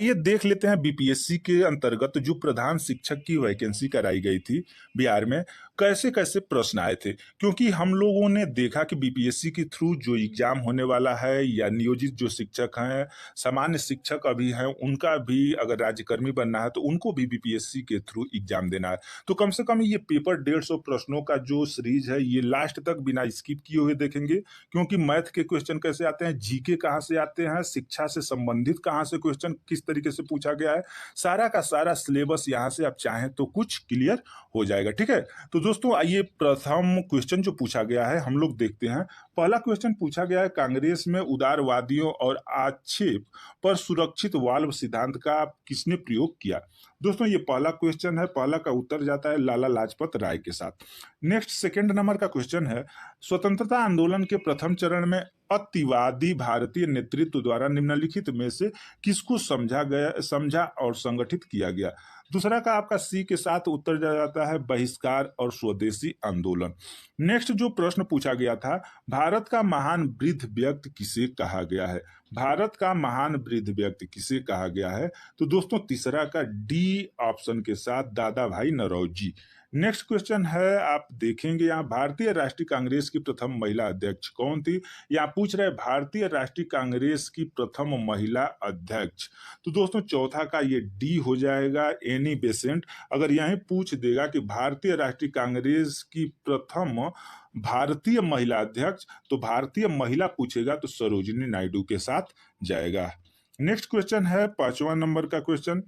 ये देख लेते हैं बीपीएससी के अंतर्गत जो प्रधान शिक्षक की वैकेंसी कराई गई थी बिहार में, कैसे कैसे प्रश्न आए थे। क्योंकि हम लोगों ने देखा कि बीपीएससी के थ्रू जो एग्जाम होने वाला है या नियोजित जो शिक्षक हैं, सामान्य शिक्षक अभी हैं, उनका भी अगर राज्यकर्मी बनना है तो उनको भी बीपीएससी के थ्रू एग्जाम देना है। तो कम से कम ये पेपर 150 प्रश्नों का जो सीरीज है ये लास्ट तक बिना स्किप किए हुए देखेंगे। क्योंकि मैथ के क्वेश्चन कैसे आते हैं, जीके कहाँ से आते हैं, शिक्षा से संबंधित कहाँ से क्वेश्चन किस तरीके से पूछा गया है, सारा का सारा सिलेबस यहाँ से आप चाहें तो कुछ क्लियर हो जाएगा। ठीक है, तो दोस्तों आइए प्रथम क्वेश्चन जो पूछा गया है हम लोग देखते हैं। पहला क्वेश्चन पूछा गया है, कांग्रेस में उदारवादियों और आक्षेप पर सुरक्षित वाल्व सिद्धांत का किसने प्रयोग किया। दोस्तों ये पहला क्वेश्चन है, पहला का उत्तर जाता है लाला लाजपत राय के साथ। नेक्स्ट सेकंड नंबर का क्वेश्चन है, स्वतंत्रता आंदोलन के प्रथम चरण में अतिवादी भारतीय नेतृत्व द्वारा निम्नलिखित में से किसको समझा और संगठित किया गया। दूसरा का आपका सी के साथ उत्तर जाता है बहिष्कार और स्वदेशी आंदोलन। नेक्स्ट जो प्रश्न पूछा गया था, भारत का महान वृद्ध व्यक्ति किसे कहा गया है। भारत का महान वृद्ध व्यक्ति किसे कहा गया है, तो दोस्तों तीसरा का डी ऑप्शन के साथ दादा भाई नौरोजी। नेक्स्ट क्वेश्चन है, आप देखेंगे यहाँ भारतीय राष्ट्रीय कांग्रेस की प्रथम महिला अध्यक्ष कौन थी। यहाँ पूछ रहे हैं भारतीय राष्ट्रीय कांग्रेस की प्रथम महिला अध्यक्ष, तो दोस्तों चौथा का ये डी हो जाएगा एनी बेसेंट। अगर यहीं पूछ देगा कि भारतीय राष्ट्रीय कांग्रेस की प्रथम भारतीय महिला अध्यक्ष, तो भारतीय महिला पूछेगा तो सरोजिनी नायडू के साथ जाएगा। नेक्स्ट क्वेश्चन है 5वां नंबर का क्वेश्चन,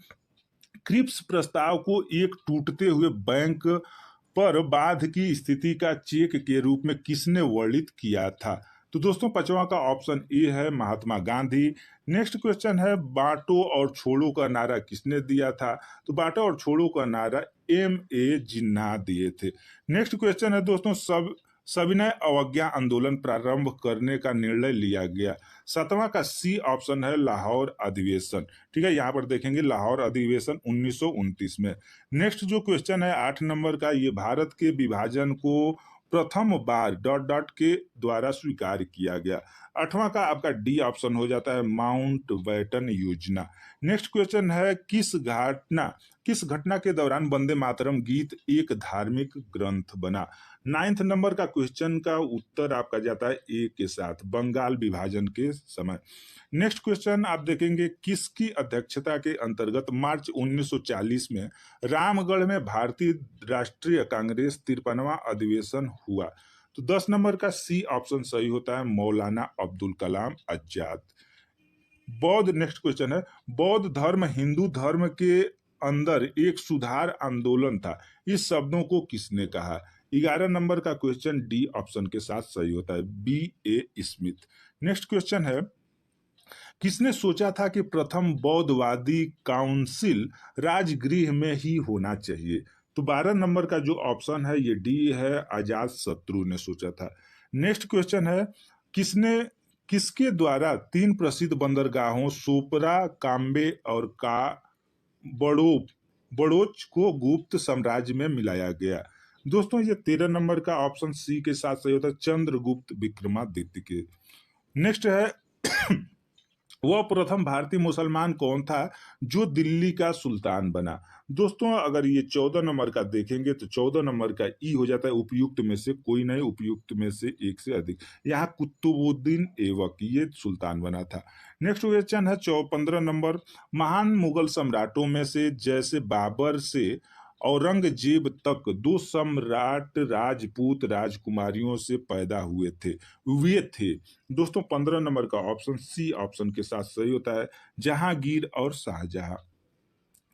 क्रिप्स प्रस्ताव को एक टूटते हुए बैंक पर बाध की स्थिति का चेक के रूप में किसने वर्णित किया था। तो दोस्तों 5वां का ऑप्शन ए है महात्मा गांधी। नेक्स्ट क्वेश्चन है, बांटो और छोड़ो का नारा किसने दिया था। तो बांटो और छोड़ो का नारा M.A. जिन्ना दिए थे। नेक्स्ट क्वेश्चन है दोस्तों, सविनय अवज्ञा आंदोलन प्रारंभ करने का निर्णय लिया गया। 7वां का सी ऑप्शन है लाहौर अधिवेशन। ठीक है, यहाँ पर देखेंगे लाहौर अधिवेशन 1929 में। नेक्स्ट जो क्वेश्चन है 8 नंबर का, ये भारत के विभाजन को प्रथम बार डॉट डॉट के द्वारा स्वीकार किया गया। 8वां का आपका डी ऑप्शन हो जाता है माउंट बैटन योजना। नेक्स्ट क्वेश्चन है, किस घटना के दौरान वंदे मातरम गीत एक धार्मिक ग्रंथ बना। 9th नंबर का क्वेश्चन का उत्तर आपका जाता है ए के साथ, बंगाल विभाजन के समय। नेक्स्ट क्वेश्चन आप देखेंगे, किसकी अध्यक्षता के अंतर्गत मार्च 1940 में रामगढ़ में भारतीय राष्ट्रीय कांग्रेस 53वां अधिवेशन हुआ। तो 10 नंबर का सी ऑप्शन सही होता है मौलाना अब्दुल कलाम आजाद। बौद्ध, नेक्स्ट क्वेश्चन है, बौद्ध धर्म हिंदू धर्म के अंदर एक सुधार आंदोलन था, इस शब्दों को किसने कहा। 11 नंबर का क्वेश्चन डी ऑप्शन के साथ सही होता है B.A. स्मिथ। नेक्स्ट क्वेश्चन है, किसने सोचा था कि प्रथम बौद्धवादी काउंसिल राजगृह में ही होना चाहिए। तो 12 नंबर का जो ऑप्शन है ये डी है, आजाद शत्रु ने सोचा था। नेक्स्ट क्वेश्चन है, किसके द्वारा 3 प्रसिद्ध बंदरगाहों सोपरा, काम्बे और बड़ोच को गुप्त साम्राज्य में मिलाया गया। दोस्तों ये 13 नंबर का ऑप्शन सी के साथ सही होता है चंद्रगुप्त विक्रमादित्य के। नेक्स्ट है वह प्रथम भारतीय मुसलमान कौन था जो दिल्ली का सुल्तान बना। दोस्तों अगर ये 14 नंबर का देखेंगे तो 14 नंबर का ई हो जाता है उपयुक्त में से कोई नहीं, उपयुक्त में से एक से अधिक। यहाँ कुतुबुद्दीन ऐबक ये सुल्तान बना था। नेक्स्ट क्वेश्चन है 15 नंबर, महान मुगल सम्राटों में से जैसे बाबर से औरंगजेब तक 2 सम्राट राजपूत राजकुमारियों से पैदा हुए थे, वे थे। दोस्तों 15 नंबर का ऑप्शन सी ऑप्शन के साथ सही होता है जहांगीर और शाहजहां।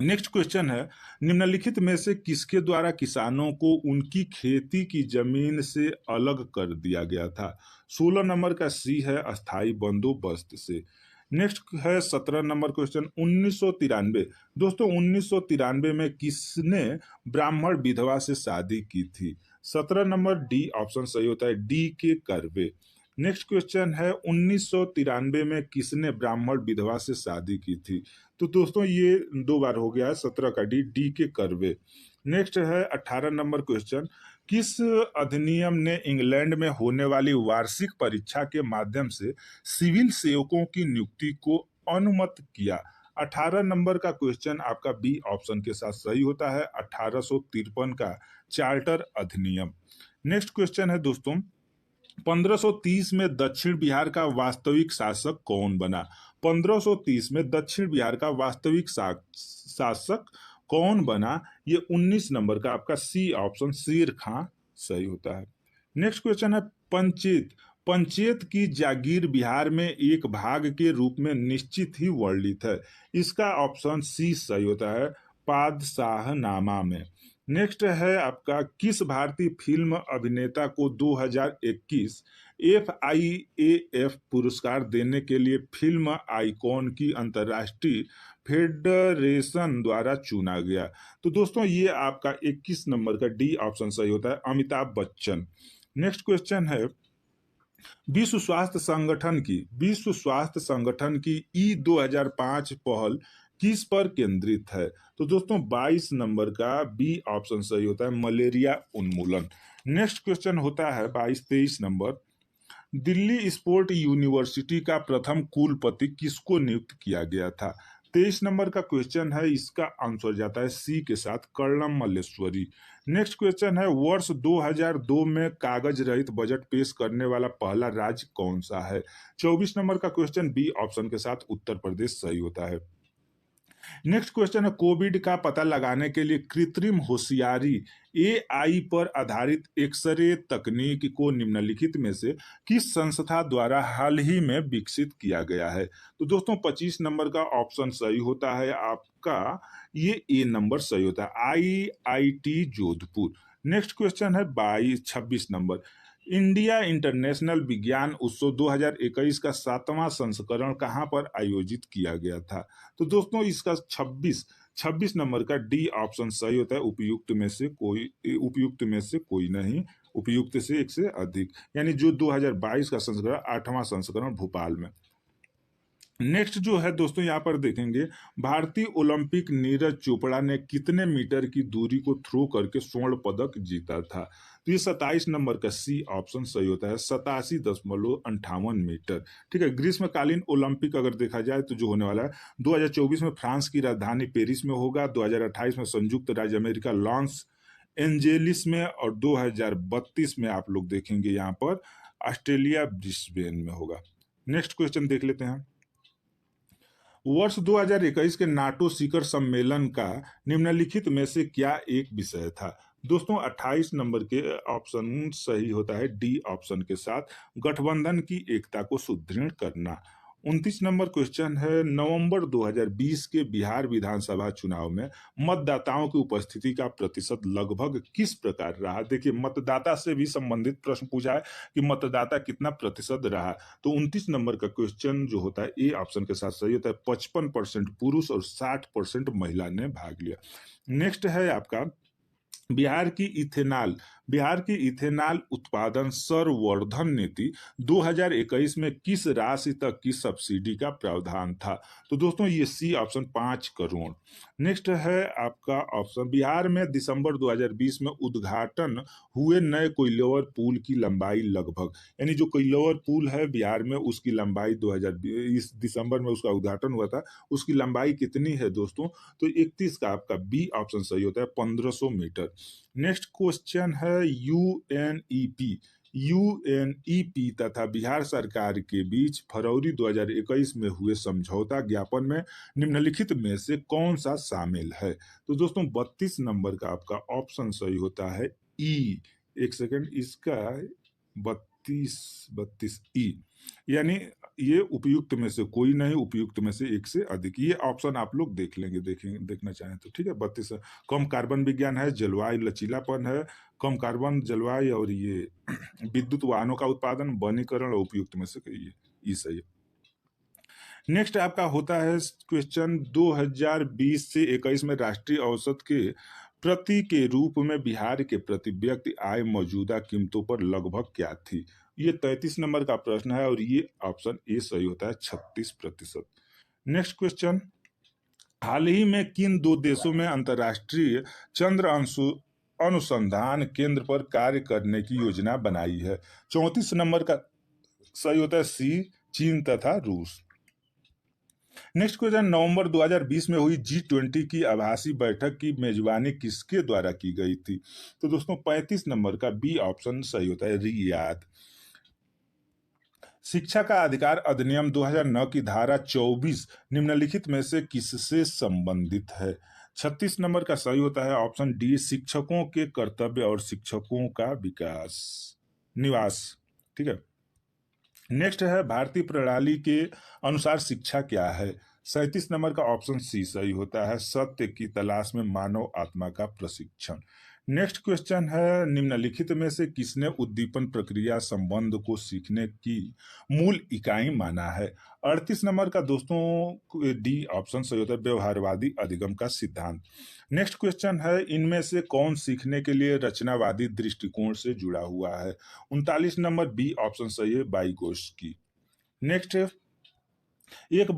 नेक्स्ट क्वेश्चन है, निम्नलिखित में से किसके द्वारा किसानों को उनकी खेती की जमीन से अलग कर दिया गया था। 16 नंबर का सी है अस्थाई बंदोबस्त से। नेक्स्ट है 17 नंबर क्वेश्चन, 1993। दोस्तों 1993 में किसने ब्राह्मण विधवा से शादी की थी। 17 नंबर डी ऑप्शन सही होता है डी के कर्वे। नेक्स्ट क्वेश्चन है 1993 में किसने ब्राह्मण विधवा से शादी की थी। तो दोस्तों ये 2 बार हो गया है, 17 का डी के कर्वे। नेक्स्ट है 18 नंबर क्वेश्चन, किस अधिनियम ने इंग्लैंड में होने वाली वार्षिक परीक्षा के माध्यम से सिविल सेवकों की नियुक्ति को अनुमत किया। 18 नंबर का क्वेश्चन आपका बी ऑप्शन के साथ सही होता है, 1853 का चार्टर अधिनियम। नेक्स्ट क्वेश्चन है दोस्तों, 1530 में दक्षिण बिहार का वास्तविक शासक कौन बना? 1530 में दक्षिण बिहार का वास्तविक शासक कौन बना? ये 19 नंबर का आपका सी ऑप्शन शेर खां सही होता है। नेक्स्ट क्वेश्चन है, पंचेत पंचेत की जागीर बिहार में एक भाग के रूप में निश्चित ही वर्णित है। इसका ऑप्शन सी सही होता है, पादशाहनामा में। नेक्स्ट है आपका, किस भारतीय फिल्म अभिनेता को 2021 FIAF पुरस्कार देने के लिए फिल्म आइकॉन की अंतर्राष्ट्रीय फेडरेशन द्वारा चुना गया? तो दोस्तों ये आपका 21 नंबर का डी ऑप्शन सही होता है, अमिताभ बच्चन। नेक्स्ट क्वेश्चन है, विश्व स्वास्थ्य संगठन की ई 2005 पहल किस पर केंद्रित है? तो दोस्तों 22 नंबर का बी ऑप्शन सही होता है, मलेरिया उन्मूलन। नेक्स्ट क्वेश्चन होता है 22-23 नंबर, दिल्ली स्पोर्ट यूनिवर्सिटी का प्रथम कुलपति किसको नियुक्त किया गया था? 23 नंबर का क्वेश्चन है, इसका आंसर जाता है सी के साथ, कर्णम मल्लेश्वरी। नेक्स्ट क्वेश्चन है, वर्ष 2002 में कागज रहित बजट पेश करने वाला पहला राज्य कौन सा है? 24 नंबर का क्वेश्चन बी ऑप्शन के साथ उत्तर प्रदेश सही होता है। नेक्स्ट क्वेश्चन है, कोविड का पता लगाने के लिए कृत्रिम होशियारी AI पर आधारित एक्सरे तकनीक को निम्नलिखित में से किस संस्था द्वारा हाल ही में विकसित किया गया है? तो दोस्तों 25 नंबर का ऑप्शन सही होता है आपका, ये ए नंबर सही होता है, IIT जोधपुर। नेक्स्ट क्वेश्चन है 26 नंबर, इंडिया इंटरनेशनल विज्ञान उत्सव 2021 का 7वां संस्करण कहाँ पर आयोजित किया गया था? तो दोस्तों इसका 26 नंबर का डी ऑप्शन सही होता है, उपयुक्त में से कोई नहीं, उपयुक्त से एक से अधिक, यानी जो 2022 का संस्करण 8वां संस्करण भोपाल में। नेक्स्ट जो है दोस्तों यहाँ पर देखेंगे, भारतीय ओलंपिक नीरज चोपड़ा ने कितने मीटर की दूरी को थ्रो करके स्वर्ण पदक जीता था? तो ये 27 नंबर का सी ऑप्शन सही होता है, 87.58 मीटर। ठीक है, ग्रीष्मकालीन ओलंपिक अगर देखा जाए तो जो होने वाला है 2024 में फ्रांस की राजधानी पेरिस में होगा, 2028 में संयुक्त राज्य अमेरिका लॉस एंजेलिस में, और 2032 में आप लोग देखेंगे यहाँ पर ऑस्ट्रेलिया ब्रिस्बेन में होगा। नेक्स्ट क्वेश्चन देख लेते हैं, वर्ष 2021 के नाटो शिखर सम्मेलन का निम्नलिखित में से क्या एक विषय था? दोस्तों 28 नंबर के ऑप्शन सही होता है, डी ऑप्शन के साथ, गठबंधन की एकता को सुदृढ़ करना। 29 नंबर क्वेश्चन है, नवंबर 2020 के बिहार विधानसभा चुनाव में मतदाताओं की उपस्थिति का प्रतिशत लगभग किस प्रकार रहा? देखिए मतदाता से भी संबंधित प्रश्न पूछा है कि मतदाता कितना प्रतिशत रहा, तो 29 नंबर का क्वेश्चन जो होता है ए ऑप्शन के साथ सही होता है, 55% पुरुष और 60% महिला ने भाग लिया। नेक्स्ट है आपका, बिहार की इथेनॉल उत्पादन संवर्धन नीति 2021 में किस राशि तक की सब्सिडी का प्रावधान था? तो दोस्तों ये सी ऑप्शन 5 करोड़। नेक्स्ट है आपका ऑप्शन, बिहार में दिसंबर 2020 में उद्घाटन हुए नए कोइलवर पुल की लंबाई लगभग, यानी जो कोइलवर पुल है बिहार में उसकी लंबाई 2020 दिसंबर में उसका उद्घाटन हुआ था, उसकी लंबाई कितनी है दोस्तों? तो 31 का आपका बी ऑप्शन सही होता है, 1500 मीटर। नेक्स्ट क्वेश्चन है, यूएनईपी तथा बिहार सरकार के बीच फरवरी 2021 में हुए समझौता ज्ञापन में निम्नलिखित में से कौन सा शामिल है? तो दोस्तों 32 नंबर का आपका ऑप्शन सही होता है ई, एक सेकेंड, इसका 32 ई, यानी ये उपयुक्त में से कोई नहीं, उपयुक्त में से एक से अधिक। ये ऑप्शन आप लोग देख लेंगे, देखना चाहें तो। ठीक है, 32 कम कार्बन विज्ञान है, जलवायु लचीलापन है, कम कार्बन जलवायु, और ये विद्युत वाहनों का उत्पादन, वनीकरण, और उपयुक्त में से ये सही है। नेक्स्ट आपका होता है क्वेश्चन, 2020 से 21 में राष्ट्रीय औसत के प्रति के रूप में बिहार के प्रति व्यक्ति आय मौजूदा कीमतों पर लगभग क्या थी? ये 33 नंबर का प्रश्न है, और ये ऑप्शन ए सही होता है, 36%। नेक्स्ट क्वेश्चन, हाल ही में किन दो देशों में अंतर्राष्ट्रीय चंद्र अनुसंधान केंद्र पर कार्य करने की योजना बनाई है? 34 नंबर का सही होता है सी, चीन तथा रूस। नेक्स्ट क्वेश्चन, नवंबर 2020 में हुई G20 की आभासी बैठक की मेजबानी किसके द्वारा की गई थी? तो दोस्तों 35 नंबर का बी ऑप्शन सही होता है, रियाद। शिक्षा का अधिकार अधिनियम 2009 की धारा 24 निम्नलिखित में से किससे संबंधित है? 36 नंबर का सही होता है ऑप्शन डी, शिक्षकों के कर्तव्य और शिक्षकों का विकास निवास। ठीक है। नेक्स्ट है, भारतीय प्रणाली के अनुसार शिक्षा क्या है? 37 नंबर का ऑप्शन सी सही होता है, सत्य की तलाश में मानव आत्मा का प्रशिक्षण। नेक्स्ट क्वेश्चन है, निम्नलिखित में से किसने उद्दीपन प्रक्रिया संबंध को सीखने की मूल इकाई माना है? 38 नंबर का दोस्तों डी ऑप्शन सही होता है, व्यवहारवादी अधिगम का सिद्धांत। नेक्स्ट क्वेश्चन है, इनमें से कौन सीखने के लिए रचनावादी दृष्टिकोण से जुड़ा हुआ है? 39 नंबर बी ऑप्शन सही है, बाइगोस्की। नेक्स्ट है, एक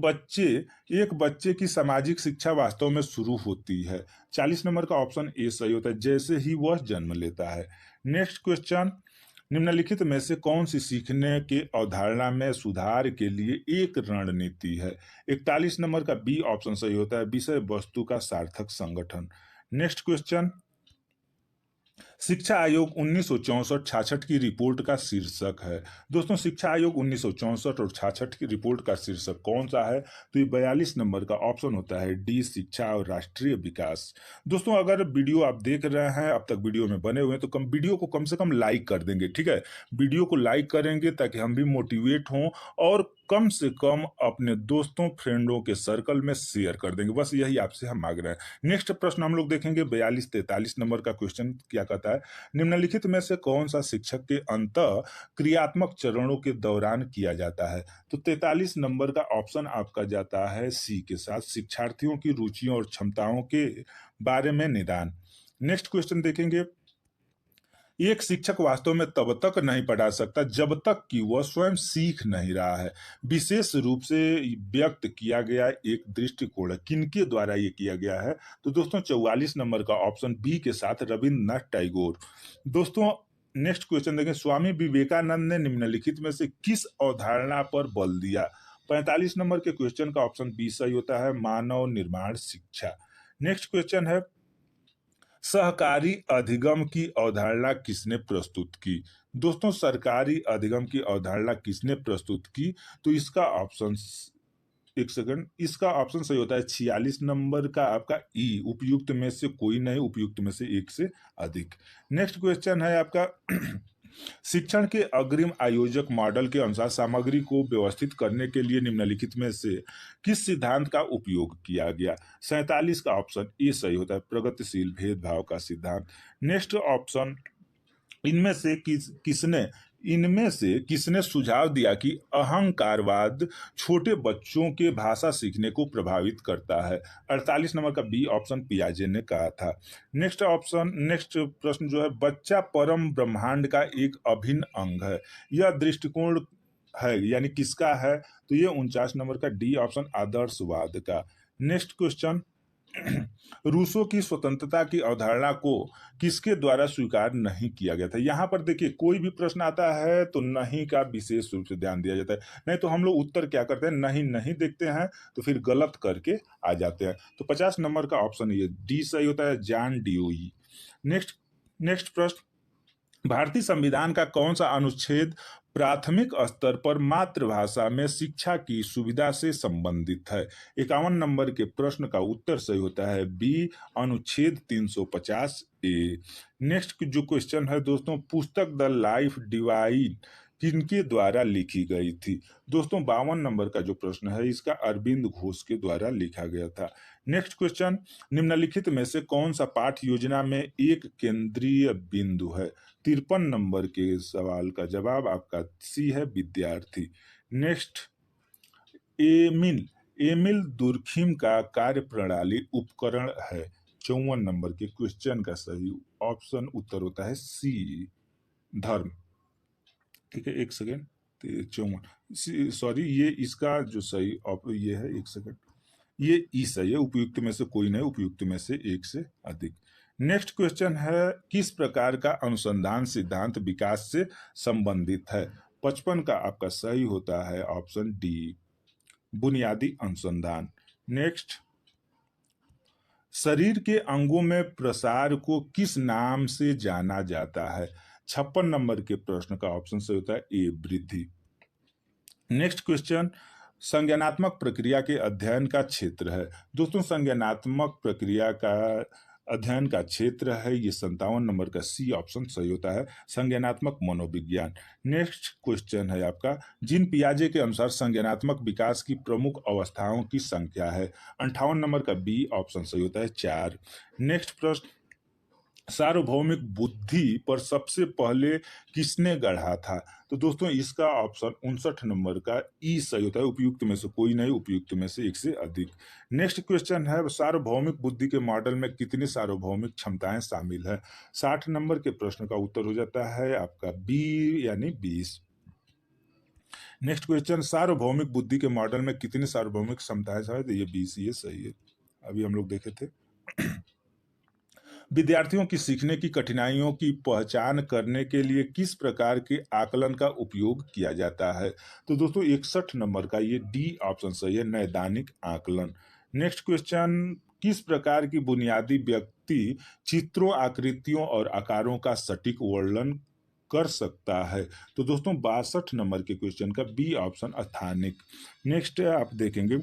बच्चे की सामाजिक शिक्षा वास्तव में शुरू होती है। 40 नंबर का ऑप्शन ए सही होता है, जैसे ही वह जन्म लेता है। नेक्स्ट क्वेश्चन, निम्नलिखित में से कौन सी सीखने के अवधारणा में सुधार के लिए एक रणनीति है? 41 नंबर का बी ऑप्शन सही होता है, विषय वस्तु का सार्थक संगठन। नेक्स्ट क्वेश्चन, शिक्षा आयोग 1964-66 की रिपोर्ट का शीर्षक है। दोस्तों शिक्षा आयोग 1964 और 66 की रिपोर्ट का शीर्षक कौन सा है? तो ये 42 नंबर का ऑप्शन होता है डी, शिक्षा और राष्ट्रीय विकास। दोस्तों अगर वीडियो आप देख रहे हैं, अब तक वीडियो में बने हुए हैं, तो वीडियो को कम से कम लाइक कर देंगे। ठीक है, वीडियो को लाइक करेंगे ताकि हम भी मोटिवेट हों और कम से कम अपने दोस्तों फ्रेंडों के सर्कल में शेयर कर देंगे। बस यही आपसे हम मांग रहे हैं। नेक्स्ट प्रश्न हम लोग देखेंगे 42-43 नंबर का क्वेश्चन क्या कहता है, निम्नलिखित में से कौन सा शिक्षक के अंत क्रियात्मक चरणों के दौरान किया जाता है? तो 43 नंबर का ऑप्शन आपका जाता है सी के साथ, शिक्षार्थियों की रुचियों और क्षमताओं के बारे में निदान। नेक्स्ट क्वेश्चन देखेंगे, एक शिक्षक वास्तव में तब तक नहीं पढ़ा सकता जब तक कि वह स्वयं सीख नहीं रहा है। विशेष रूप से व्यक्त किया गया एक दृष्टिकोण है, किनके द्वारा ये किया गया है? तो दोस्तों 44 नंबर का ऑप्शन बी के साथ, रविन्द्रनाथ टैगोर। दोस्तों नेक्स्ट क्वेश्चन देखें, स्वामी विवेकानंद ने निम्नलिखित में से किस अवधारणा पर बल दिया? 45 नंबर के क्वेश्चन का ऑप्शन बी सही होता है, मानव निर्माण शिक्षा। नेक्स्ट क्वेश्चन है, सहकारी अधिगम की अवधारणा किसने प्रस्तुत की? दोस्तों सरकारी अधिगम की अवधारणा किसने प्रस्तुत की? तो इसका ऑप्शन, एक सेकंड, इसका ऑप्शन सही होता है 46 नंबर का आपका ई, उपयुक्त में से कोई नहीं, उपयुक्त में से एक से अधिक। नेक्स्ट क्वेश्चन है आपका शिक्षण के अग्रिम आयोजक मॉडल के अनुसार सामग्री को व्यवस्थित करने के लिए निम्नलिखित में से किस सिद्धांत का उपयोग किया गया? 47 का ऑप्शन ए सही होता है, प्रगतिशील भेदभाव का सिद्धांत। नेक्स्ट ऑप्शन, इनमें से किसने सुझाव दिया कि अहंकारवाद छोटे बच्चों के भाषा सीखने को प्रभावित करता है? 48 नंबर का बी ऑप्शन पियाजे ने कहा था। नेक्स्ट प्रश्न जो है, बच्चा परम ब्रह्मांड का एक अभिन्न अंग है, यह दृष्टिकोण है यानी किसका है? तो ये 49 नंबर का डी ऑप्शन आदर्शवाद का। नेक्स्ट क्वेश्चन, रूसों की स्वतंत्रता की अवधारणा को किसके द्वारा स्वीकार नहीं किया गया था? यहाँ पर देखिए कोई भी प्रश्न आता है तो नहीं का विशेष रूप से ध्यान दिया जाता है, नहीं तो हम लोग उत्तर क्या करते हैं, नहीं नहीं देखते हैं तो फिर गलत करके आ जाते हैं। तो 50 नंबर का ऑप्शन ये डी सही होता है, जॉन डियूई। नेक्स्ट नेक्स्ट प्रश्न, भारतीय संविधान का कौन सा अनुच्छेद प्राथमिक स्तर पर मातृभाषा में शिक्षा की सुविधा से संबंधित है? 51 नंबर के प्रश्न का उत्तर सही होता है बी, अनुच्छेद 350 ए। नेक्स्ट जो क्वेश्चन है दोस्तों, पुस्तक द लाइफ डिवाइन किनके द्वारा लिखी गई थी? दोस्तों 52 नंबर का जो प्रश्न है इसका अरविंद घोष के द्वारा लिखा गया था। नेक्स्ट क्वेश्चन, निम्नलिखित में से कौन सा पाठ योजना में एक केंद्रीय बिंदु है? 53 नंबर के सवाल का जवाब आपका सी है, विद्यार्थी। नेक्स्ट, एमिल एमिल दुर्खिम का कार्यप्रणाली उपकरण है। 54 नंबर के क्वेश्चन का सही ऑप्शन उत्तर होता है सी, धर्म। ठीक है, एक सेकेंड, 54 सॉरी, ये इसका जो सही ये है, एक सेकेंड, ये ई सही है, उपयुक्त में से कोई नहीं, उपयुक्त में से एक से अधिक। नेक्स्ट क्वेश्चन है, किस प्रकार का अनुसंधान सिद्धांत विकास से संबंधित है? 55 का आपका सही होता है ऑप्शन डी, बुनियादी अनुसंधान। नेक्स्ट, शरीर के अंगों में प्रसार को किस नाम से जाना जाता है? 56 नंबर के प्रश्न का ऑप्शन सही होता है ए, वृद्धि। नेक्स्ट क्वेश्चन, संज्ञानात्मक प्रक्रिया के अध्ययन का क्षेत्र है। दोस्तों, संज्ञानात्मक प्रक्रिया का अध्ययन का क्षेत्र है ये 57 नंबर का सी ऑप्शन सही होता है, संज्ञानात्मक मनोविज्ञान। नेक्स्ट क्वेश्चन है आपका, जीन पियाजे के अनुसार संज्ञानात्मक विकास की प्रमुख अवस्थाओं की संख्या है। 58 नंबर का बी ऑप्शन सही होता है 4। नेक्स्ट प्रश्न, सार्वभौमिक बुद्धि पर सबसे पहले किसने गढ़ा था? तो दोस्तों इसका ऑप्शन 59 नंबर का ई सही होता है, उपयुक्त में से कोई नहीं, उपयुक्त में से एक से अधिक। नेक्स्ट क्वेश्चन है, सार्वभौमिक बुद्धि के मॉडल में कितनी सार्वभौमिक क्षमताएं शामिल है? 60 नंबर के प्रश्न का उत्तर हो जाता है आपका बी यानी 20। नेक्स्ट क्वेश्चन, सार्वभौमिक बुद्धि के मॉडल में कितनी सार्वभौमिक क्षमताएं शामिल है? ये 20, ये सही है, अभी हम लोग देखे थे। विद्यार्थियों की सीखने की कठिनाइयों की पहचान करने के लिए किस प्रकार के आकलन का उपयोग किया जाता है? तो दोस्तों 61 नंबर का ये डी ऑप्शन सही है, नैदानिक आकलन। नेक्स्ट क्वेश्चन, किस प्रकार की बुनियादी व्यक्ति चित्रों, आकृतियों और आकारों का सटीक वर्णन कर सकता है? तो दोस्तों 62 नंबर के क्वेश्चन का बी ऑप्शन स्थानिक। नेक्स्ट आप देखेंगे,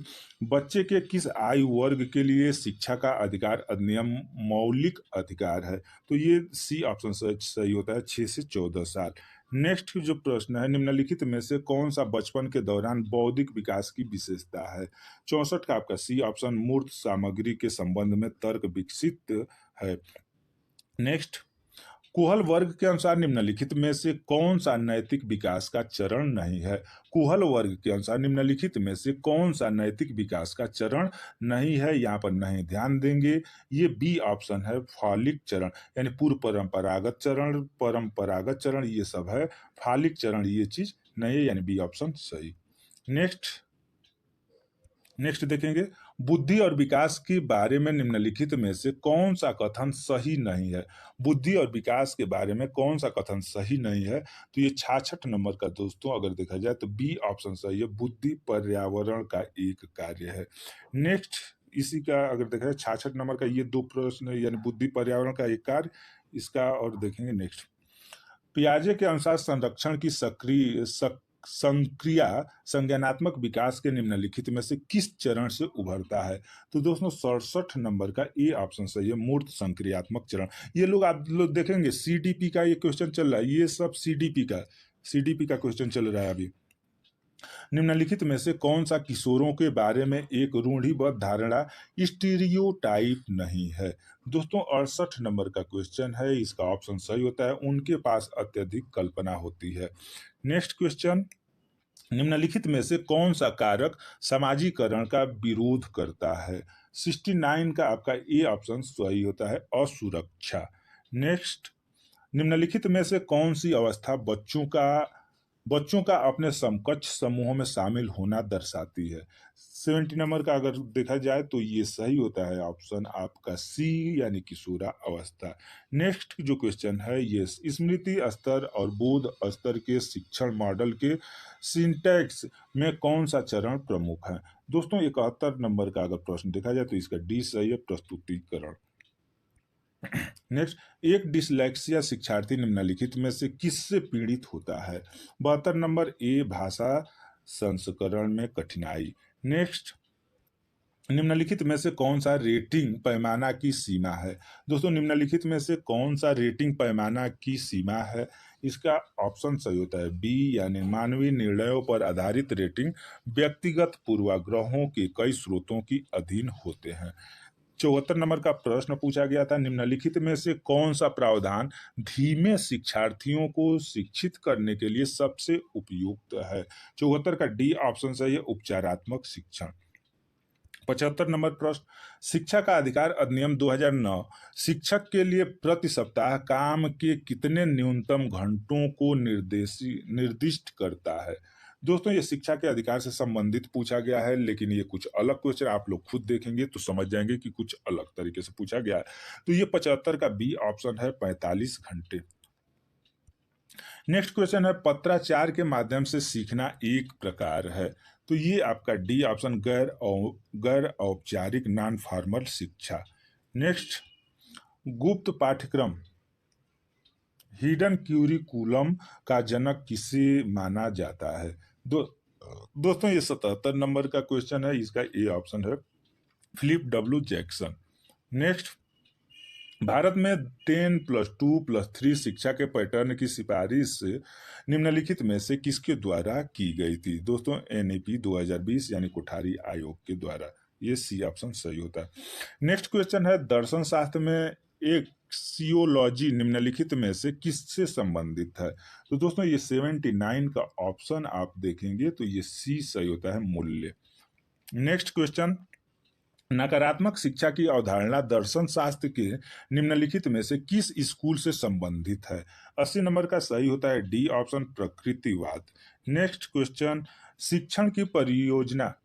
बच्चे के किस आयु वर्ग के लिए शिक्षा का अधिकार अधिनियम मौलिक अधिकार है? तो ये सी ऑप्शन सही होता है, 6 से 14 साल। नेक्स्ट जो प्रश्न है, निम्नलिखित में से कौन सा बचपन के दौरान बौद्धिक विकास की विशेषता है? 64 का आपका सी ऑप्शन मूर्त सामग्री के संबंध में तर्क विकसित है। नेक्स्ट, कुहल वर्ग के अनुसार निम्नलिखित में से कौन सा नैतिक विकास का चरण नहीं है? कुहल वर्ग के अनुसार निम्नलिखित में से कौन सा नैतिक विकास का चरण नहीं है? यहाँ पर नहीं ध्यान देंगे, ये बी ऑप्शन है, फॉलिक चरण, यानी पूर्व परंपरागत चरण, परंपरागत चरण ये सब है, फॉलिक चरण ये चीज नहीं है, यानी बी ऑप्शन सही। नेक्स्ट देखेंगे, बुद्धि और विकास के बारे में निम्नलिखित में से कौन सा कथन सही नहीं है? बुद्धि और विकास के बारे में कौन सा कथन सही नहीं है? तो ये 66 नंबर का दोस्तों अगर देखा जाए तो बी ऑप्शन सही है, बुद्धि पर्यावरण का एक कार्य है। नेक्स्ट, इसी का अगर देखा जाए 66 नंबर का ये दो प्रश्न, यानी बुद्धि पर्यावरण का एक कार्य, इसका और देखेंगे। नेक्स्ट, पियाजे के अनुसार संरक्षण की संक्रिया संज्ञानात्मक विकास के निम्नलिखित में से किस चरण से उभरता है? तो दोस्तों 67 नंबर का ए ऑप्शन सही है, मूर्त संक्रियात्मक चरण। ये लोग आप लोग देखेंगे सीडीपी का ये क्वेश्चन चल रहा है, ये सब सीडीपी का क्वेश्चन चल रहा है अभी। निम्नलिखित में से कौन सा किशोरों के बारे में एक रूढ़िबद्ध धारणा स्टीरियोटाइप नहीं है? दोस्तों 68 नंबर का क्वेश्चन है, इसका ऑप्शन सही होता है, उनके पास अत्यधिक कल्पना होती है। नेक्स्ट क्वेश्चन, निम्नलिखित में से कौन सा कारक समाजीकरण का विरोध करता है? 69 का आपका ए ऑप्शन सही होता है, असुरक्षा। नेक्स्ट, निम्नलिखित में से कौन सी अवस्था बच्चों का अपने समकक्ष समूहों में शामिल होना दर्शाती है? 70 नंबर का अगर देखा जाए तो ये सही होता है, ऑप्शन आपका सी यानी किशोरा अवस्था। नेक्स्ट जो क्वेश्चन है, ये स्मृति स्तर और बोध स्तर के शिक्षण मॉडल के सिंटैक्स में कौन सा चरण प्रमुख है? दोस्तों 71 नंबर का अगर प्रश्न देखा जाए तो इसका डी सही है, प्रस्तुतिकरण। नेक्स्ट, एक डिसलेक्सिया शिक्षार्थी निम्नलिखित में से किससे पीड़ित होता है? 72 नंबर ए, भाषा संस्करण में कठिनाई। नेक्स्ट, निम्नलिखित में से कौन सा रेटिंग पैमाना की सीमा है? दोस्तों निम्नलिखित में से कौन सा रेटिंग पैमाना की सीमा है? इसका ऑप्शन सही होता है बी, यानी मानवीय निर्णयों पर आधारित रेटिंग व्यक्तिगत पूर्वाग्रहों के कई स्रोतों की अधीन होते हैं। 74 नंबर का प्रश्न पूछा गया था, निम्नलिखित में से कौन सा प्रावधान धीमे शिक्षार्थियों को शिक्षित करने के लिए सबसे उपयुक्त है? 74 का डी ऑप्शन सही है, उपचारात्मक शिक्षण। 75 नंबर प्रश्न, शिक्षा का अधिकार अधिनियम 2009 शिक्षक के लिए प्रति सप्ताह काम के कितने न्यूनतम घंटों को निर्दिष्ट करता है? दोस्तों ये शिक्षा के अधिकार से संबंधित पूछा गया है, लेकिन ये कुछ अलग क्वेश्चन, आप लोग खुद देखेंगे तो समझ जाएंगे कि कुछ अलग तरीके से पूछा गया है। तो ये 75 का बी ऑप्शन है, 45 घंटे। नेक्स्ट क्वेश्चन है, पत्राचार के माध्यम से सीखना एक प्रकार है। तो तो ये आपका डी ऑप्शन गैर औपचारिक नॉन फॉर्मल शिक्षा। नेक्स्ट, गुप्त पाठ्यक्रम हिडन क्यूरिकुलम का जनक किसे माना जाता है? दोस्तों ये 77 नंबर का क्वेश्चन है, इसका ए ऑप्शन है Philip W Jackson. Next, Bharat में 10+2+3 शिक्षा के पैटर्न की सिफारिश निम्नलिखित में से किसके द्वारा की गई थी? दोस्तों एनईपी 2020 यानी कोठारी आयोग के द्वारा। ये सी ऑप्शन सही होता है। नेक्स्ट क्वेश्चन है, दर्शन शास्त्र में एक सियोलॉजी निम्नलिखित में से किससे संबंधित है? तो दोस्तों ये 79 का ऑप्शन आप देखेंगे तो ये सी सही होता है, मूल्य। नेक्स्ट क्वेश्चन, नकारात्मक शिक्षा की अवधारणा दर्शन शास्त्र के निम्नलिखित में से किस स्कूल से संबंधित है? 80 नंबर का सही होता है डी ऑप्शन, प्रकृतिवाद। नेक्स्ट क्वेश्चन, शिक्षण की परियोजना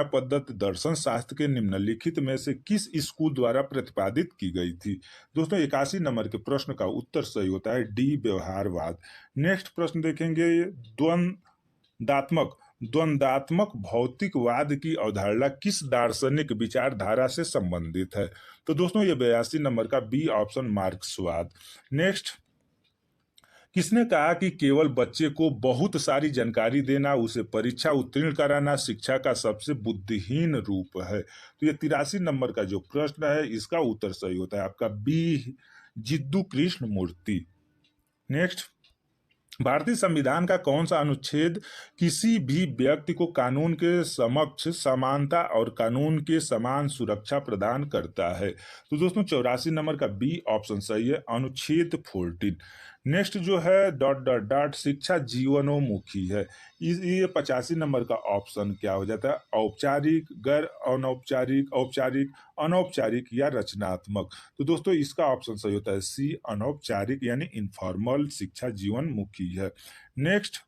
पद्धति दर्शन शास्त्र के निम्नलिखित में से किस स्कूल द्वारा प्रतिपादित की गई थी? दोस्तों 81 नंबर के प्रश्न का उत्तर सही होता है डी, व्यवहारवाद। नेक्स्ट प्रश्न देखेंगे, द्वंद्वात्मक भौतिकवाद की अवधारणा किस दार्शनिक विचारधारा से संबंधित है? तो दोस्तों ये 82 नंबर का बी ऑप्शन, मार्क्सवाद। नेक्स्ट, किसने कहा कि केवल बच्चे को बहुत सारी जानकारी देना, उसे परीक्षा उत्तीर्ण कराना शिक्षा का सबसे बुद्धिहीन रूप है? तो ये 83 नंबर का जो प्रश्न है इसका उत्तर सही होता है आपका बी, जिद्दू कृष्ण मूर्ति। नेक्स्ट, भारतीय संविधान का कौन सा अनुच्छेद किसी भी व्यक्ति को कानून के समक्ष समानता और कानून के समान सुरक्षा प्रदान करता है? तो दोस्तों 84 नंबर का बी ऑप्शन सही है, अनुच्छेद 14। नेक्स्ट जो है डॉट डॉट डॉट, शिक्षा जीवनोमुखी है। ये 85 नंबर का ऑप्शन क्या हो जाता है? औपचारिक, गैर अनौपचारिक, औपचारिक, अनौपचारिक या रचनात्मक? तो दोस्तों इसका ऑप्शन सही होता है सी, अनौपचारिक यानी इनफॉर्मल शिक्षा जीवनमुखी है। नेक्स्ट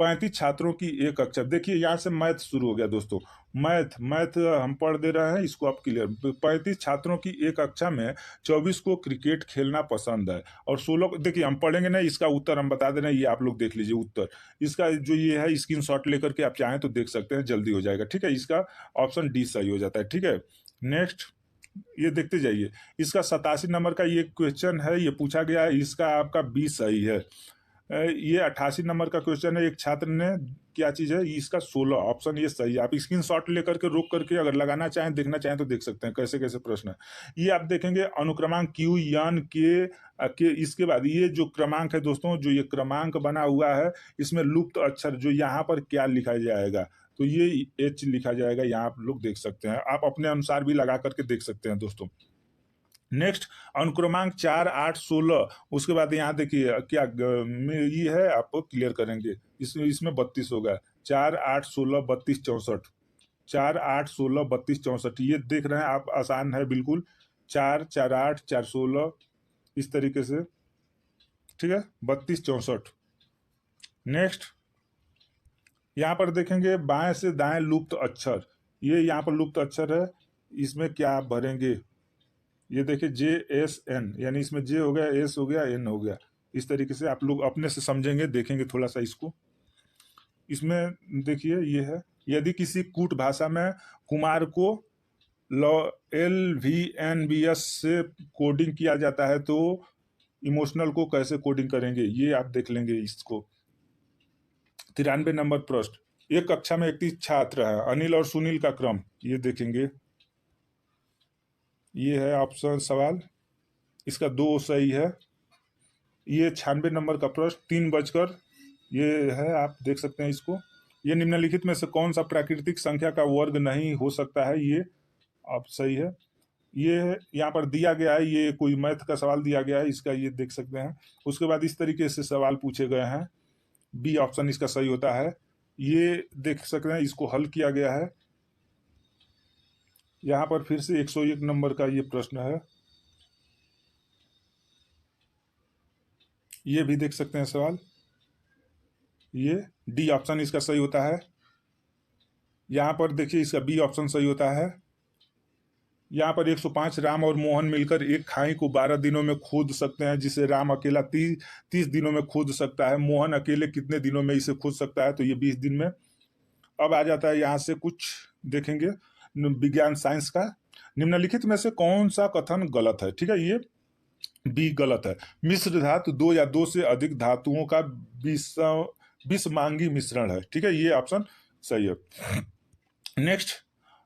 35 छात्रों की एक कक्षा, देखिए यहाँ से मैथ शुरू हो गया दोस्तों, मैथ हम पढ़ दे रहे हैं, इसको आप क्लियर। 35 छात्रों की एक कक्षा में 24 को क्रिकेट खेलना पसंद है और 16, देखिए हम पढ़ेंगे ना, इसका उत्तर हम बता दे रहे हैं, ये आप लोग देख लीजिए उत्तर। इसका जो ये है स्क्रीनशॉट लेकर के आप चाहें तो देख सकते हैं, जल्दी हो जाएगा, ठीक है। इसका ऑप्शन डी सही हो जाता है, ठीक है। नेक्स्ट ये देखते जाइए, इसका 87 नंबर का ये क्वेश्चन है, ये पूछा गया है, इसका आपका बी सही है। ये 88 नंबर का क्वेश्चन है, एक छात्र ने क्या चीज है, इसका 16 ऑप्शन ये सही है। आप स्क्रीनशॉट लेकर के रोक करके अगर लगाना चाहें, देखना चाहें तो देख सकते हैं कैसे कैसे प्रश्न है। ये आप देखेंगे अनुक्रमांक क्यू एन के इसके बाद ये जो क्रमांक है दोस्तों, जो ये क्रमांक बना हुआ है, इसमें लुप्त अक्षर जो यहाँ पर क्या लिखा जाएगा, तो ये एच लिखा जाएगा, यहाँ आप लोग देख सकते हैं, आप अपने अनुसार भी लगा करके देख सकते हैं दोस्तों। नेक्स्ट अनुक्रमांक 4, 8, 16, उसके बाद यहाँ देखिए क्या ये है, आप क्लियर करेंगे, इसमें 32 होगा, 4, 8, 16, 32, 64, 4, 8, 16, 32, 64, ये देख रहे हैं आप, आसान है बिल्कुल, 4, 4, 8, 4, 16 इस तरीके से, ठीक है, 32, 64। नेक्स्ट यहाँ पर देखेंगे बाएं से दाएं लुप्त अक्षर, ये यहाँ पर लुप्त अक्षर है, इसमें क्या आप भरेंगे, ये देखिए जे एस एन, यानी इसमें जे हो गया, एस हो गया, एन हो गया, इस तरीके से आप लोग अपने से समझेंगे, देखेंगे थोड़ा सा इसको। इसमें देखिए ये है, यदि किसी कूट भाषा में कुमार को LVNBS से कोडिंग किया जाता है तो इमोशनल को कैसे कोडिंग करेंगे, ये आप देख लेंगे इसको। 93 नंबर प्रश्न, एक कक्षा में 31 छात्र है, अनिल और सुनील का क्रम, ये देखेंगे, ये है ऑप्शन सवाल, इसका 2 सही है। ये 96 नंबर का प्रश्न, 3 बजकर, ये है, आप देख सकते हैं इसको, ये निम्नलिखित में से कौन सा प्राकृतिक संख्या का वर्ग नहीं हो सकता है, ये आप सही है। ये यहाँ पर दिया गया है, ये कोई मैथ का सवाल दिया गया है, इसका ये देख सकते हैं। उसके बाद इस तरीके से सवाल पूछे गए हैं, बी ऑप्शन इसका सही होता है, ये देख सकते हैं, इसको हल किया गया है। यहाँ पर फिर से 101 नंबर का ये प्रश्न है, ये भी देख सकते हैं सवाल, ये डी ऑप्शन इसका सही होता है। यहाँ पर देखिए इसका बी ऑप्शन सही होता है। यहाँ पर 105 राम और मोहन मिलकर एक खाई को 12 दिनों में खोद सकते हैं, जिसे राम अकेला 30 दिनों में खोद सकता है, मोहन अकेले कितने दिनों में इसे खोद सकता है, तो ये 20 दिन में। अब आ जाता है यहाँ से कुछ देखेंगे विज्ञान साइंस का। निम्नलिखित में से कौन सा कथन गलत है? ठीक है, ये बी गलत है। मिश्र धातु दो या दो से अधिक धातुओं का विषमांगी मिश्रण है। ठीक है, ये ऑप्शन सही है। नेक्स्ट,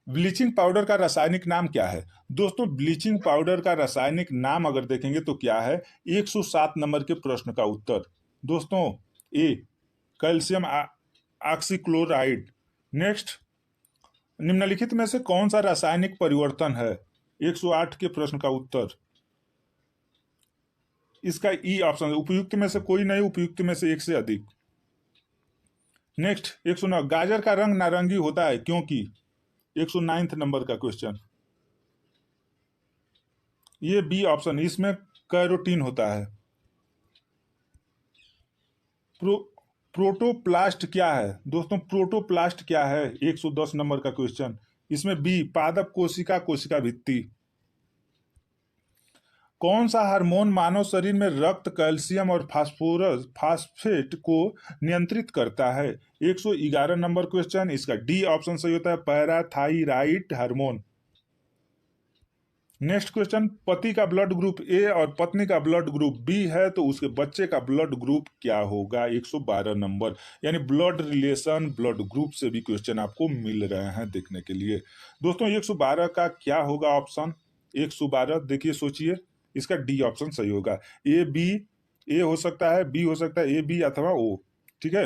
ब्लीचिंग पाउडर का रासायनिक नाम क्या है? दोस्तों, ब्लीचिंग पाउडर का रासायनिक नाम अगर देखेंगे तो क्या है? 107 नंबर के प्रश्न का उत्तर दोस्तों ए कैल्शियम ऑक्सीक्लोराइड। नेक्स्ट, निम्नलिखित में से कौन सा रासायनिक परिवर्तन है? 108 के प्रश्न का उत्तर इसका ई ऑप्शन है। उपयुक्त में से कोई नहीं, उपयुक्त में से एक से अधिक। नेक्स्ट, 109 गाजर का रंग नारंगी होता है क्योंकि? 109 नंबर का क्वेश्चन, ये बी ऑप्शन, इसमें कैरोटीन होता है। प्रोटोप्लास्ट क्या है? दोस्तों, प्रोटोप्लास्ट क्या है? 110 नंबर का क्वेश्चन, इसमें बी पादप कोशिका, कोशिका भित्ति। कौन सा हार्मोन मानव शरीर में रक्त, कैल्शियम और फास्फोरस फास्फेट को नियंत्रित करता है? 111 नंबर क्वेश्चन, इसका डी ऑप्शन सही होता है, पैराथाइराइड हार्मोन। नेक्स्ट क्वेश्चन, पति का ब्लड ग्रुप ए और पत्नी का ब्लड ग्रुप बी है तो उसके बच्चे का ब्लड ग्रुप क्या होगा? 112 नंबर। यानी ब्लड रिलेशन, ब्लड ग्रुप से भी क्वेश्चन आपको मिल रहे हैं देखने के लिए। दोस्तों, 112 का क्या होगा ऑप्शन? 112 देखिए, सोचिए, इसका डी ऑप्शन सही होगा। ए बी, ए हो सकता है, बी हो सकता है, ए बी अथवा ओ। ठीक है,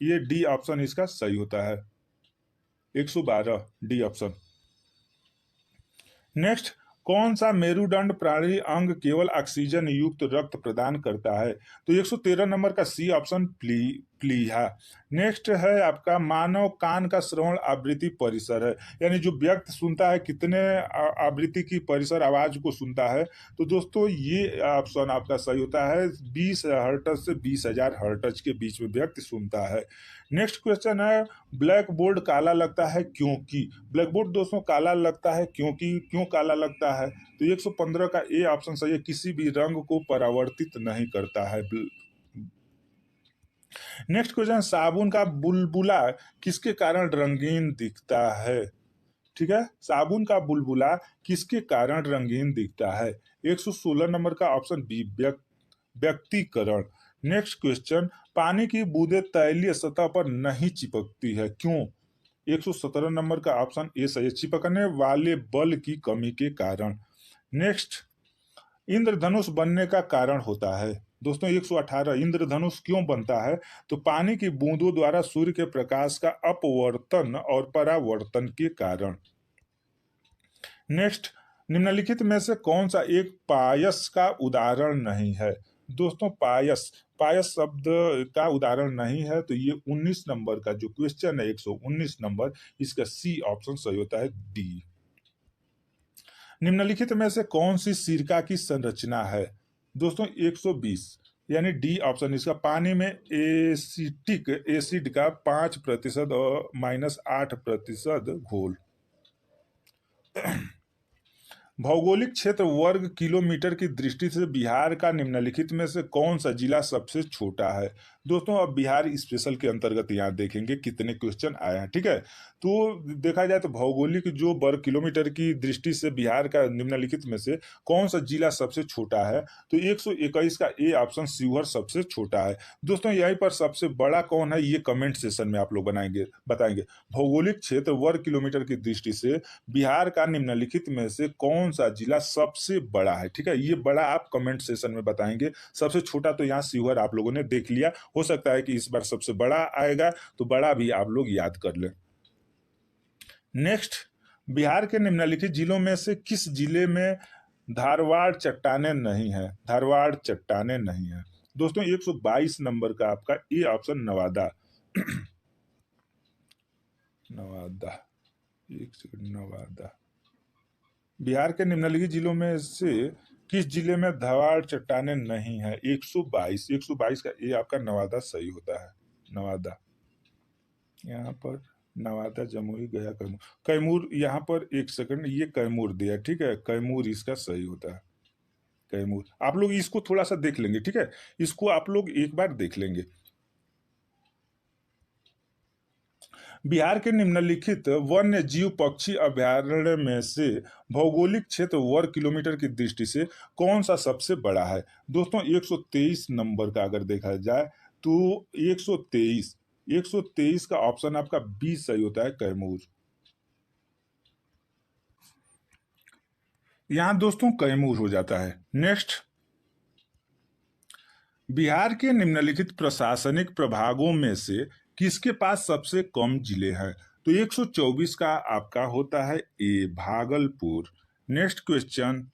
ये डी ऑप्शन इसका सही होता है, 112 डी ऑप्शन। नेक्स्ट, कौन सा मेरुदंड प्राणी अंग केवल ऑक्सीजन युक्त रक्त प्रदान करता है? तो 113 नंबर का सी ऑप्शन, प्लीहा। नेक्स्ट है आपका मानव कान का श्रवण आवृत्ति परिसर है, यानी जो व्यक्ति सुनता है कितने आवृत्ति की परिसर आवाज को सुनता है? तो दोस्तों, ये ऑप्शन आपका सही होता है, 20 हर्ट्ज से 20,000 हर्ट्ज के बीच में व्यक्ति सुनता है। नेक्स्ट क्वेश्चन है, ब्लैक बोर्ड काला लगता है क्योंकि? ब्लैक बोर्ड दोस्तों काला लगता है क्योंकि, क्यों काला लगता है? तो 115 का ए ऑप्शन सही है, किसी भी रंग को परावर्तित नहीं करता है। नेक्स्ट क्वेश्चन, साबुन का बुलबुला किसके कारण रंगीन दिखता है? ठीक है, साबुन का बुलबुला किसके कारण रंगीन दिखता है? 116 नंबर का ऑप्शन बी, व्यक्तिकरण। नेक्स्ट क्वेश्चन, पानी की बूंदें तैलीय सतह पर नहीं चिपकती है क्यों? 117 नंबर का ऑप्शन ए सही है, चिपकने वाले बल की कमी के कारण। नेक्स्ट, इंद्रधनुष बनने का कारण होता है? दोस्तों, 118 इंद्रधनुष क्यों बनता है? तो पानी की बूंदों द्वारा सूर्य के प्रकाश का अपवर्तन और परावर्तन के कारण। नेक्स्ट, निम्नलिखित में से कौन सा एक पायस का उदाहरण नहीं है? दोस्तों, पायस पायस शब्द का उदाहरण नहीं है, तो ये 19 नंबर का जो क्वेश्चन है, 119 नंबर, इसका सी ऑप्शन सही होता है, डी। निम्नलिखित में से कौन सी सिरका की संरचना है? दोस्तों, 120 यानी डी ऑप्शन इसका, पानी में एसिटिक एसिड का 5% और -8% घोल। भौगोलिक क्षेत्र वर्ग किलोमीटर की दृष्टि से बिहार का निम्नलिखित में से कौन सा जिला सबसे छोटा है? दोस्तों, अब बिहार स्पेशल के अंतर्गत यहाँ देखेंगे कितने क्वेश्चन आए हैं। ठीक है, तो देखा जाए तो भौगोलिक जो वर्ग किलोमीटर की दृष्टि से बिहार का निम्नलिखित में से कौन सा जिला सबसे छोटा है? तो 121 का ए ऑप्शन, शिवहर सबसे छोटा है। दोस्तों, यहीं पर सबसे बड़ा कौन है, ये कमेंट सेशन में आप लोग बताएंगे। भौगोलिक क्षेत्र वर्ग किलोमीटर की दृष्टि से बिहार का निम्नलिखित में से कौन सा जिला सबसे बड़ा है? ठीक है, ये बड़ा आप कमेंट सेशन में बताएंगे। सबसे छोटा तो यहाँ शिवहर आप लोगों ने देख लिया, हो सकता है कि इस बार सबसे बड़ा आएगा, तो बड़ा भी आप लोग याद कर लें। नेक्स्ट, बिहार के निम्नलिखित जिलों में से किस जिले में धारवाड़ चट्टानें नहीं है? धारवाड़ चट्टानें नहीं है। दोस्तों, 122 नंबर का आपका ए ऑप्शन, नवादा। नवादा, एक सेकंड, नवादा। बिहार के निम्नलिखित जिलों में से किस जिले में धारवाड़ चट्टानें नहीं है? 122 का ए आपका नवादा सही होता है, नवादा। यहाँ पर नवादा, जमुई, गया, कैमूर। कैमूर यहाँ पर, एक सेकंड, ये कैमूर दिया, ठीक है, कैमूर इसका सही होता है, कैमूर। आप लोग इसको थोड़ा सा देख लेंगे, ठीक है, इसको आप लोग एक बार देख लेंगे। बिहार के निम्नलिखित वन्य जीव पक्षी अभयारण्य में से भौगोलिक क्षेत्र वर्ग किलोमीटर की दृष्टि से कौन सा सबसे बड़ा है? दोस्तों 123 नंबर का अगर देखा जाए तो 123 का ऑप्शन आपका बी सही होता है, कैमूर। यहां दोस्तों कैमूर हो जाता है। नेक्स्ट, बिहार के निम्नलिखित प्रशासनिक प्रभागों में से किसके पास सबसे कम जिले हैं? तो 124 का आपका होता है ए, भागलपुर। नेक्स्ट क्वेश्चन,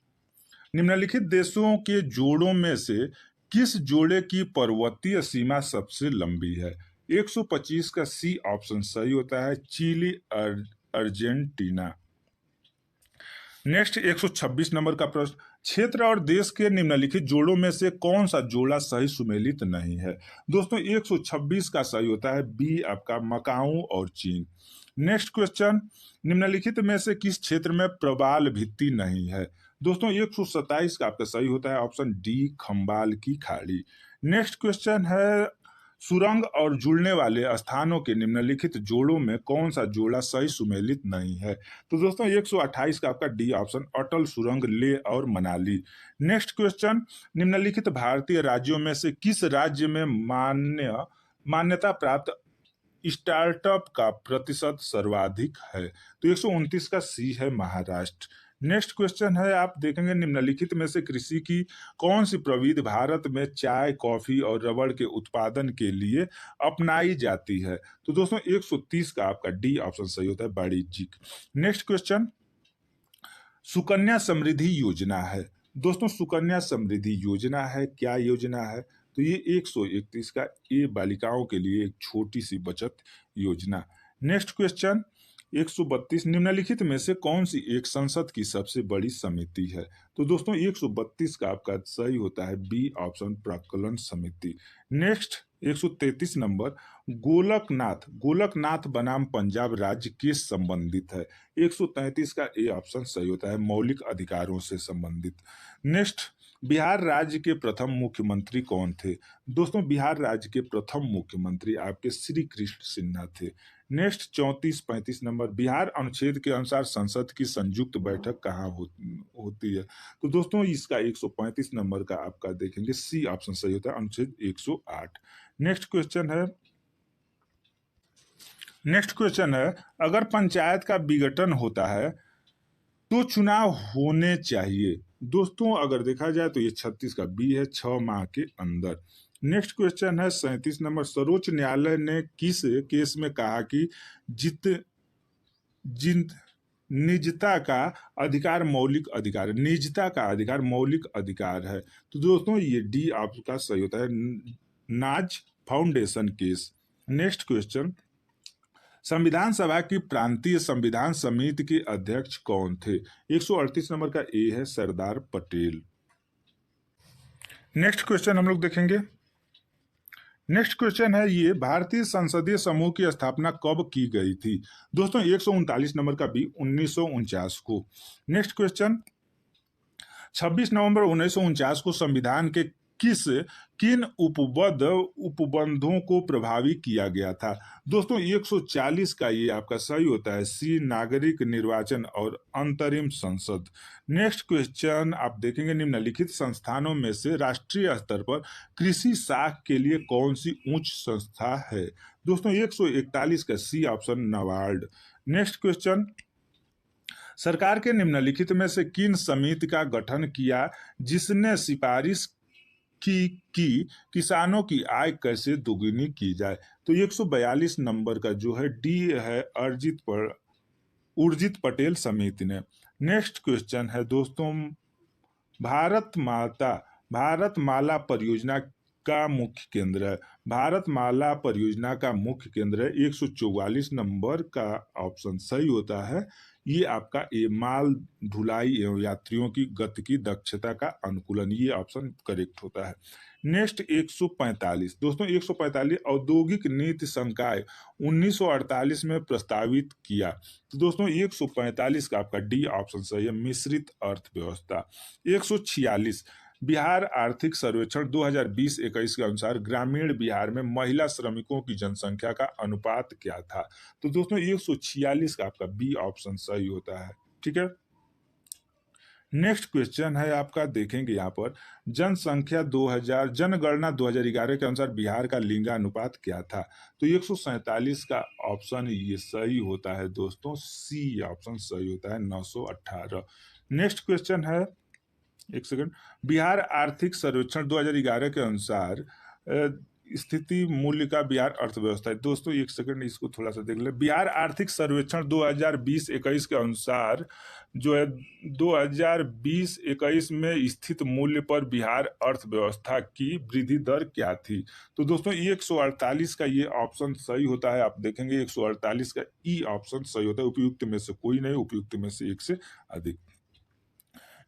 निम्नलिखित देशों के जोड़ों में से किस जोड़े की पर्वतीय सीमा सबसे लंबी है? 125 का सी ऑप्शन सही होता है, चिली अर्जेंटीना। नेक्स्ट 126 नंबर का प्रश्न, क्षेत्र और देश के निम्नलिखित जोड़ों में से कौन सा जोड़ा सही सुमेलित नहीं है? दोस्तों 126 का सही होता है बी, आपका मकाऊ और चीन। नेक्स्ट क्वेश्चन, निम्नलिखित में से किस क्षेत्र में प्रवाल भित्ति नहीं है? दोस्तों 127 का आपका सही होता है ऑप्शन डी, खंबाल की खाड़ी। नेक्स्ट क्वेश्चन है, सुरंग और जुड़ने वाले स्थानों के निम्नलिखित जोड़ों में कौन सा जोड़ा सही सुमेलित नहीं है? तो दोस्तों 128 का आपका डी ऑप्शन, अटल सुरंग, ले और मनाली। नेक्स्ट क्वेश्चन, निम्नलिखित भारतीय राज्यों में से किस राज्य में मान्यता प्राप्त स्टार्टअप का प्रतिशत सर्वाधिक है? तो 129 का सी है, महाराष्ट्र। नेक्स्ट क्वेश्चन है, आप देखेंगे निम्नलिखित में से कृषि की कौन सी प्रविधि भारत में चाय, कॉफी और रबड़ के उत्पादन के लिए अपनाई जाती है? तो दोस्तों 130 का आपका डी ऑप्शन सही होता है, वाणिज्यिक। नेक्स्ट क्वेश्चन, सुकन्या समृद्धि योजना है। दोस्तों सुकन्या समृद्धि योजना है, क्या योजना है? तो ये 131 का ए, बालिकाओं के लिए एक छोटी सी बचत योजना। नेक्स्ट क्वेश्चन 132, निम्नलिखित में से कौन सी एक संसद की सबसे बड़ी समिति है? तो दोस्तों 132 का आपका सही होता है बी ऑप्शन, प्राक्कलन समिति। नेक्स्ट 133 नंबर, गोलकनाथ बनाम पंजाब राज्य किस संबंधित है? 133 का ए ऑप्शन सही होता है, मौलिक अधिकारों से संबंधित। नेक्स्ट, बिहार राज्य के प्रथम मुख्यमंत्री कौन थे? दोस्तों बिहार राज्य के प्रथम मुख्यमंत्री आपके श्री कृष्ण सिन्हा थे। नेक्स्ट 34-35 नंबर, बिहार अनुच्छेद के अनुसार संसद की संयुक्त बैठक कहाँ होती है? तो दोस्तों इसका 135 नंबर का आपका देखेंगे सी ऑप्शन सही होता है, अनुच्छेद 108। नेक्स्ट क्वेश्चन है, अगर पंचायत का विघटन होता है तो चुनाव होने चाहिए। दोस्तों अगर देखा जाए तो ये 36 का बी है, 6 माह के अंदर। नेक्स्ट क्वेश्चन है 37 नंबर, सर्वोच्च न्यायालय ने किस केस में कहा कि निजता का अधिकार मौलिक अधिकार है? निजता का अधिकार मौलिक अधिकार है। तो दोस्तों ये डी आपका सही होता है, नाज फाउंडेशन केस। नेक्स्ट क्वेश्चन, संविधान सभा की प्रांतीय संविधान समिति के अध्यक्ष कौन थे? 138 नंबर का ए है, सरदार पटेल। नेक्स्ट क्वेश्चन हम लोग देखेंगे। नेक्स्ट क्वेश्चन है ये, भारतीय संसदीय समूह की स्थापना कब की गई थी? दोस्तों 139 नंबर का बी, 1949 को। नेक्स्ट क्वेश्चन, 26 नवंबर 1949 को संविधान के किन उपबंधों को प्रभावी किया गया था? दोस्तों 140 का ये आपका सही होता है सी, नागरिक निर्वाचन और अंतरिम संसद। नेक्स्ट क्वेश्चन आप देखेंगे, निम्नलिखित संस्थानों में से राष्ट्रीय स्तर पर कृषि शाख के लिए कौन सी उच्च संस्था है? दोस्तों 141 का C option, NABARD. Next question, सरकार के निम्नलिखित में से किन समिति का गठन किया जिसने सिफारिश की किसानों की आय कैसे दोगुनी की जाए? तो 142 नंबर का जो है डी है, उर्जित पटेल समिति ने। नेक्स्ट क्वेश्चन है दोस्तों, भारतमाला परियोजना का मुख्य केंद्र है। भारतमाला परियोजना का मुख्य केंद्र है, 144 नंबर का ऑप्शन सही होता है। ये आपका ए, माल ढुलाई एवं यात्रियों की गति की दक्षता का अनुकूलन, ये ऑप्शन करेक्ट होता है। नेक्स्ट 145 दोस्तों, 145 औद्योगिक नीति संकाय 1948 में प्रस्तावित किया। तो दोस्तों 145 का आपका डी ऑप्शन सही है, मिश्रित अर्थव्यवस्था। 146 बिहार आर्थिक सर्वेक्षण 2020-21 के अनुसार ग्रामीण बिहार में महिला श्रमिकों की जनसंख्या का अनुपात क्या था? तो दोस्तों 146 का आपका बी ऑप्शन सही होता है। ठीक है। नेक्स्ट क्वेश्चन है आपका, देखेंगे यहाँ पर जनसंख्या 2000 जनगणना 2011 के अनुसार बिहार का लिंगानुपात क्या था? तो 147 का ऑप्शन ये सही होता है दोस्तों, सी ऑप्शन सही होता है 918। नेक्स्ट क्वेश्चन है, एक सेकंड, बिहार आर्थिक सर्वेक्षण 2011 के अनुसार स्थिति मूल्य का बिहार अर्थव्यवस्था है। दोस्तों एक सेकंड इसको थोड़ा सा देख ले। बिहार आर्थिक सर्वेक्षण 2020-21 के अनुसार जो है 2020-21 में स्थित मूल्य पर बिहार अर्थव्यवस्था की वृद्धि दर क्या थी? तो दोस्तों 148 का ये ऑप्शन सही होता है। आप देखेंगे 148 का ई ऑप्शन सही होता है। उपयुक्त में से कोई नहीं, उपयुक्त में से एक से अधिक।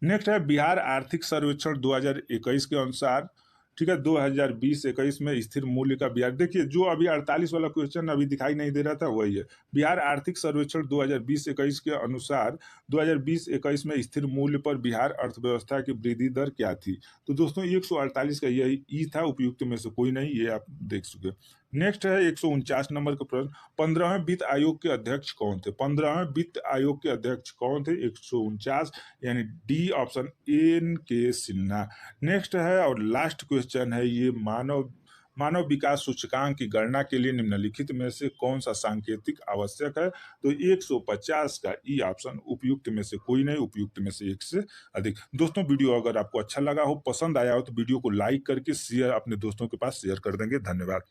नेक्स्ट है बिहार आर्थिक सर्वेक्षण 2021 के अनुसार, ठीक है, 2020-21 में स्थिर मूल्य का बिहार, देखिए जो अभी 48 वाला क्वेश्चन अभी दिखाई नहीं दे रहा था वही है। बिहार आर्थिक सर्वेक्षण 2020-21 के अनुसार 2020-21 में स्थिर मूल्य पर बिहार अर्थव्यवस्था की वृद्धि दर क्या थी? तो दोस्तों 148 का यही ई था, उपयुक्त में से कोई नहीं, ये आप देख चुके। नेक्स्ट है 149 नंबर का प्रश्न, 15वें वित्त आयोग के अध्यक्ष कौन थे? 15वें वित्त आयोग के अध्यक्ष कौन थे? 149 यानी डी ऑप्शन एन के सिन्हा। नेक्स्ट है और लास्ट क्वेश्चन है ये, मानव विकास सूचकांक की गणना के लिए निम्नलिखित में से कौन सा सांकेतिक आवश्यक है? तो 150 का ई ऑप्शन, उपयुक्त में से कोई नहीं, उपयुक्त में से एक से अधिक। दोस्तों वीडियो अगर आपको अच्छा लगा हो, पसंद आया हो, तो वीडियो को लाइक करके शेयर अपने दोस्तों के पास शेयर कर देंगे। धन्यवाद।